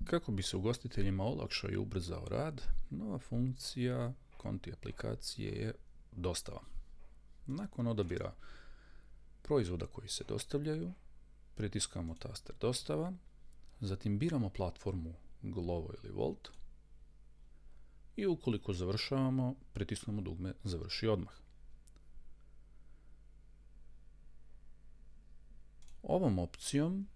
Kako bi se ugostiteljima olakšao i ubrzao rad, nova funkcija konti aplikacije je dostava. Nakon odabira proizvoda koji se dostavljaju, pritiskamo taster dostava, zatim biramo platformu Glovo ili Volt i ukoliko završavamo, pritisnemo dugme Završi odmah. Ovom opcijom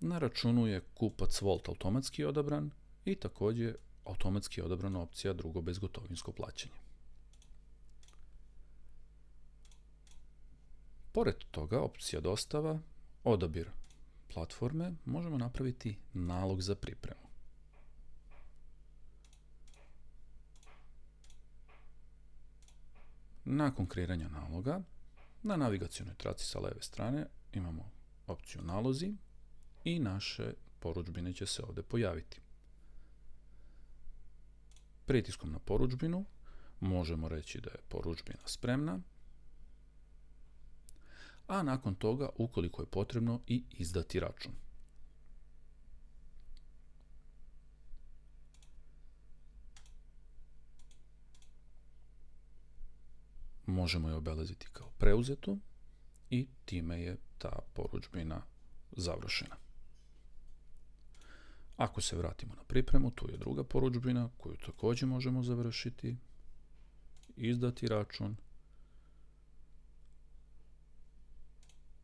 na računu je kupac Volt automatski odabran i također automatski je odabrana opcija drugo bezgotovinsko plaćanje. Pored toga, opcija dostava, odabir platforme, možemo napraviti nalog za pripremu. Nakon kreiranja naloga, na navigacionoj traci sa leve strane imamo opciju nalozi i naše porudžbine će se ovdje pojaviti. Pritiskom na porudžbinu možemo reći da je porudžbina spremna, a nakon toga, ukoliko je potrebno, i izdati račun. Možemo je obeleziti kao preuzetu i time je ta porudžbina završena. Ako se vratimo na pripremu, tu je druga porudžbina koju također možemo završiti, izdati račun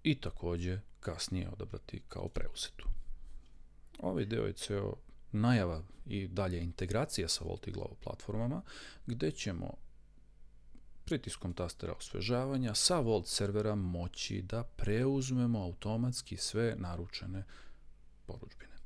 i također kasnije odabrati kao preuzetu. Ovaj deo je ceo najava i dalje integracija sa Volt i Glovo platformama, gdje ćemo pritiskom tastera osvežavanja sa Volt servera moći da preuzmemo automatski sve naručene porudžbine.